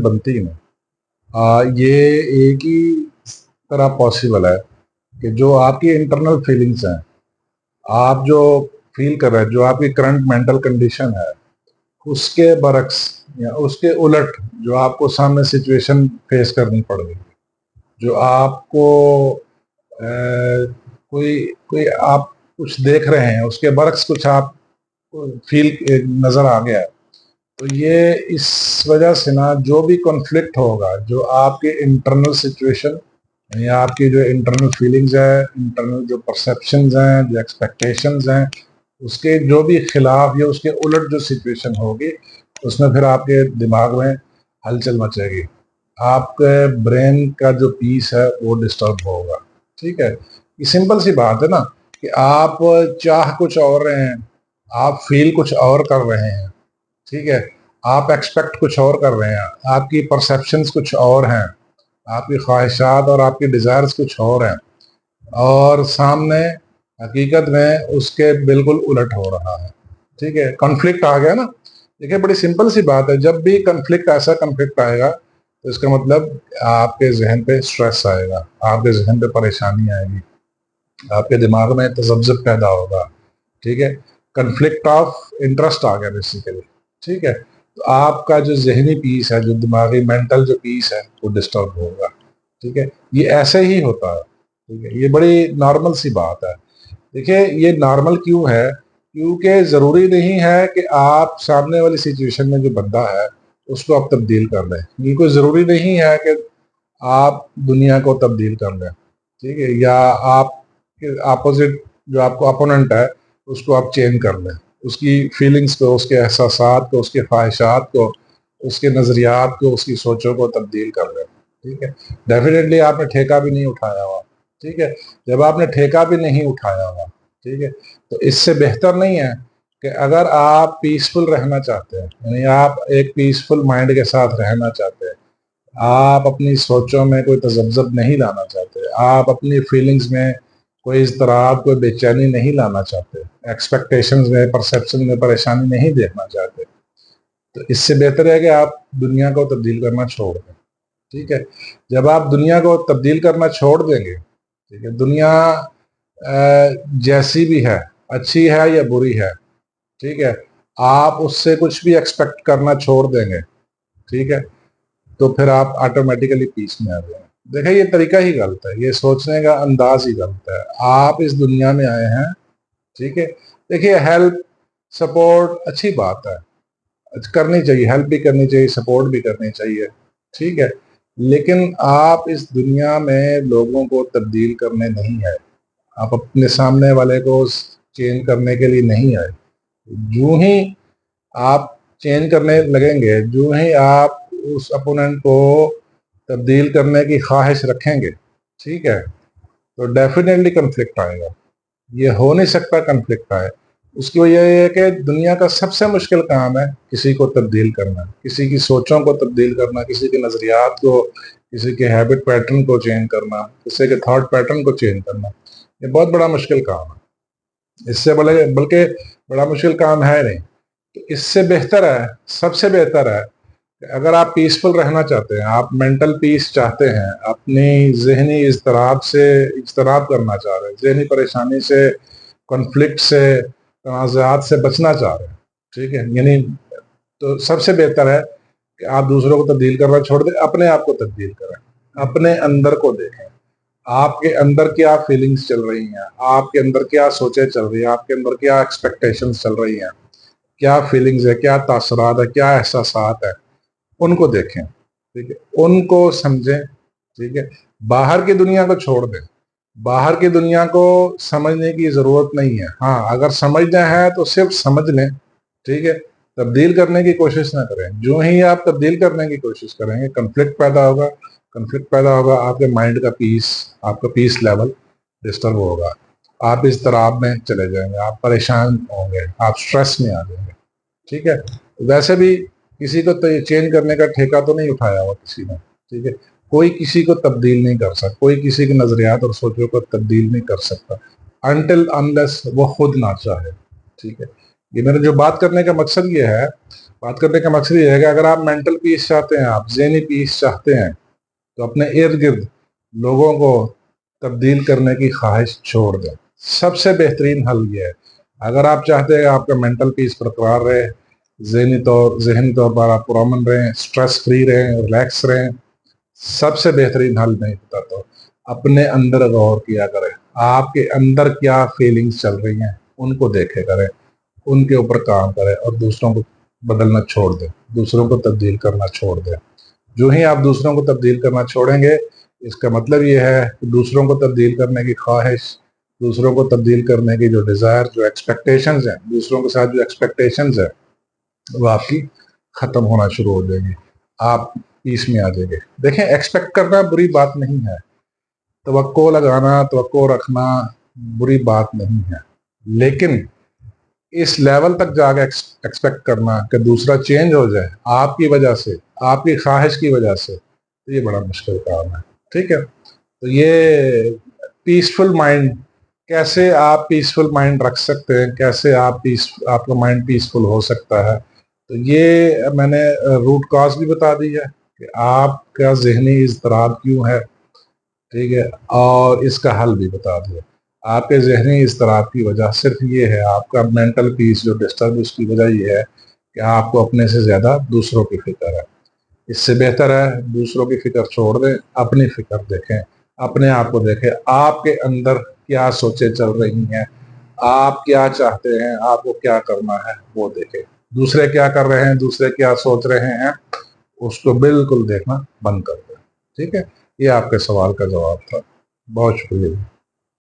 बनती ही नहीं। ये एक ही तरह पॉसिबल है कि जो आपकी इंटरनल फीलिंग्स हैं, आप जो फील कर रहे हैं, जो आपकी करंट मेंटल कंडीशन है, उसके बरक्स या उसके उलट जो आपको सामने सिचुएशन फेस करनी पड़ रही है, जो आपको कोई कोई आप कुछ देख रहे हैं, उसके बरक्स कुछ आप फील नजर आ गया है, तो ये इस वजह से ना जो भी कॉन्फ्लिक्ट होगा, जो आपकी इंटरनल सिचुएशन या आपकी जो इंटरनल फीलिंग्स है, इंटरनल जो परसेप्शंस हैं, जो एक्सपेक्टेशंस हैं, उसके जो भी खिलाफ या उसके उलट जो सिचुएशन होगी, उसमें फिर आपके दिमाग में हलचल मचेगी, आपके ब्रेन का जो पीस है वो डिस्टर्ब होगा। ठीक है, ये सिंपल सी बात है ना कि आप चाह कुछ और रहे हैं, आप फील कुछ और कर रहे हैं, ठीक है, आप एक्सपेक्ट कुछ और कर रहे हैं, आपकी परसेप्शंस कुछ और हैं, आपकी ख्वाहिशात और आपकी डिज़ायर्स कुछ और हैं, और सामने हकीकत में उसके बिल्कुल उलट हो रहा है। ठीक है, कॉन्फ्लिक्ट आ गया ना। देखिए, बड़ी सिंपल सी बात है, जब भी कॉन्फ्लिक्ट ऐसा कॉन्फ्लिक्ट आएगा तो इसका मतलब आपके जहन पे स्ट्रेस आएगा, आपके जहन पे परेशानी आएगी, आपके दिमाग में तजब्जुब पैदा होगा। ठीक है, कन्फ्लिक्ट ऑफ इंटरेस्ट आ गया बेसिकली। ठीक है, तो आपका जो जहनी पीस है, जो दिमागी मेंटल जो पीस है, वो डिस्टर्ब होगा। ठीक है, ये ऐसे ही होता है। ठीक है, ये बड़ी नॉर्मल सी बात है। देखिए, ये नॉर्मल क्यों है? क्योंकि ज़रूरी नहीं है कि आप सामने वाली सिचुएशन में जो बंदा है उसको आप तब्दील कर लें। ये कोई ज़रूरी नहीं है कि आप दुनिया को तब्दील कर लें। ठीक है, या आप अपोजिट जो आपको अपोनेंट है उसको आप चेंज कर लें, उसकी फीलिंग्स को, उसके एहसासात को, उसके ख्वाहिशात को, उसके नज़रियात को, उसकी सोचों को तब्दील कर लें। ठीक है, डेफिनेटली आपने ठेका भी नहीं उठाया हुआ। ठीक है, जब आपने ठेका भी नहीं उठाया हुआ, ठीक है, तो इससे बेहतर नहीं है कि अगर आप पीसफुल रहना चाहते हैं, यानी आप एक पीसफुल माइंड के साथ रहना चाहते हैं, आप अपनी सोचों में कोई तजब्जुब नहीं लाना चाहते, आप अपनी फीलिंग्स में कोई इज़्तिराब, कोई बेचैनी नहीं लाना चाहते, एक्सपेक्टेशंस में, परसेप्शन में परेशानी नहीं देखना चाहते, तो इससे बेहतर है कि आप दुनिया को तब्दील करना छोड़ दें। ठीक है, जब आप दुनिया को तब्दील करना छोड़ देंगे, ठीक है, दुनिया जैसी भी है, अच्छी है या बुरी है, ठीक है, आप उससे कुछ भी एक्सपेक्ट करना छोड़ देंगे, ठीक है, तो फिर आप ऑटोमेटिकली पीस में आ जाएंगे। देखिए, ये तरीका ही गलत है, ये सोचने का अंदाज ही गलत है। आप इस दुनिया में आए हैं, ठीक है, देखिए, हेल्प सपोर्ट अच्छी बात है, करनी चाहिए, हेल्प भी करनी चाहिए, सपोर्ट भी करनी चाहिए, ठीक है, लेकिन आप इस दुनिया में लोगों को तब्दील करने नहीं आए, आप अपने सामने वाले को चेंज करने के लिए नहीं आए। जो ही आप चेंज करने लगेंगे, जो ही आप उस अपोनेंट को तब्दील करने की ख्वाहिश रखेंगे, ठीक है, तो डेफिनेटली कन्फ्लिक्ट आएगा। ये हो नहीं सकता कन्फ्लिक्ट आए। उसकी वजह यह है कि दुनिया का सबसे मुश्किल काम है किसी को तब्दील करना, किसी की सोचों को तब्दील करना, किसी के नज़रियात को, किसी के हैबिट पैटर्न को चेंज करना, किसी के थॉट पैटर्न को चेंज करना, ये बहुत बड़ा मुश्किल काम है। इससे बल्कि बड़ा मुश्किल काम है नहीं। तो इससे बेहतर है, सबसे बेहतर है, अगर आप पीसफुल रहना चाहते हैं, आप मेंटल पीस चाहते हैं, अपनी जहनी इज़्तिराब से इज्तनाब करना चाह रहे हैं, जहनी परेशानी से, कॉन्फ्लिक्ट से, तनाज़ात से बचना चाह रहे हैं, ठीक है, यानी तो सबसे बेहतर है कि आप दूसरों को तब्दील करना छोड़ दें, अपने आप को तब्दील करें, अपने अंदर को देखें, आपके अंदर क्या फीलिंग्स चल रही हैं, आपके अंदर क्या सोचें चल रही हैं, आपके अंदर क्या एक्सपेक्टेशंस चल रही हैं, क्या फीलिंग्स है, क्या तासरात है, क्या एहसासात है, उनको देखें, ठीक है, उनको समझें, ठीक है, बाहर की दुनिया को छोड़ दें, बाहर की दुनिया को समझने की ज़रूरत नहीं है। हाँ, अगर समझना है तो सिर्फ समझ लें, ठीक है, तब्दील करने की कोशिश ना करें। जो ही आप तब्दील करने की कोशिश करेंगे, कन्फ्लिक्ट पैदा होगा, कन्फ्लिक्ट पैदा होगा, आपके माइंड का पीस, आपका पीस लेवल डिस्टर्ब होगा, आप इस तराब में चले जाएंगे, आप परेशान होंगे, आप स्ट्रेस में आ जाएंगे। ठीक है, वैसे भी किसी को चेंज करने का ठेका तो नहीं उठाया हुआ किसी ने, ठीक है, कोई किसी को तब्दील नहीं कर सकता, कोई किसी के नजरियात और सोचों को तब्दील नहीं कर सकता अनटिल अनलेस वो खुद ना चाहे। ठीक है, ये मेरा जो बात करने का मकसद ये है बात करने का मकसद ये है कि अगर आप मेंटल पीस चाहते हैं, आप ज़हनी पीस चाहते हैं, तो अपने इर्द गिर्द लोगों को तब्दील करने की ख्वाहिश छोड़ दें। सबसे बेहतरीन हल ये है। अगर आप चाहते हैं आपका मेंटल पीस बरकरार रहे, ज़हनी तौर पर आप पुरअमन रहें, स्ट्रेस फ्री रहें, रिलैक्स रहें, सबसे बेहतरीन हल नहीं होता तो अपने अंदर गौर किया करें। आपके अंदर क्या फीलिंग्स चल रही हैं उनको देखे करें, उनके ऊपर काम करें और दूसरों को बदलना छोड़ दें, दूसरों को तब्दील करना छोड़ दें। जो ही आप दूसरों को तब्दील करना छोड़ेंगे, इसका मतलब ये है कि दूसरों को तब्दील करने की ख्वाहिश, दूसरों को तब्दील करने की जो डिज़ायर, जो एक्सपेक्टेशंस हैं, दूसरों के साथ जो एक्सपेक्टेशंस हैं, वो आपकी ख़त्म होना शुरू हो जाएंगी। आप पीस में आ जाएंगे। देखें, एक्सपेक्ट करना बुरी बात नहीं है, तवक्को लगाना, तवक्को रखना बुरी बात नहीं है, लेकिन इस लेवल तक जाके एक्सपेक्ट करना कि दूसरा चेंज हो जाए आपकी वजह से, आपकी ख्वाहिश की वजह से, तो ये बड़ा मुश्किल काम है। ठीक है, तो ये पीसफुल माइंड, कैसे आप पीसफुल माइंड रख सकते हैं, कैसे आपका माइंड पीसफुल हो सकता है, तो ये मैंने रूट कॉज भी बता दी है कि आपका ज़हनी इज़्तिराब क्यों है। ठीक है, और इसका हल भी बता दिया। आपके ज़हनी इज़्तिराब की वजह सिर्फ ये है, आपका मेंटल पीस जो डिस्टर्ब, उसकी वजह ये है कि आपको अपने से ज़्यादा दूसरों की फ़िक्र है। इससे बेहतर है दूसरों की फ़िक्र छोड़ दें, अपनी फ़िक्र देखें, अपने आप को देखें, आपके अंदर क्या सोचें चल रही हैं, आप क्या चाहते हैं, आपको क्या करना है वो देखें। दूसरे क्या कर रहे हैं, दूसरे क्या सोच रहे हैं, उसको बिल्कुल देखना बंद कर दें। ठीक है, ये आपके सवाल का जवाब था। बहुत शुक्रिया।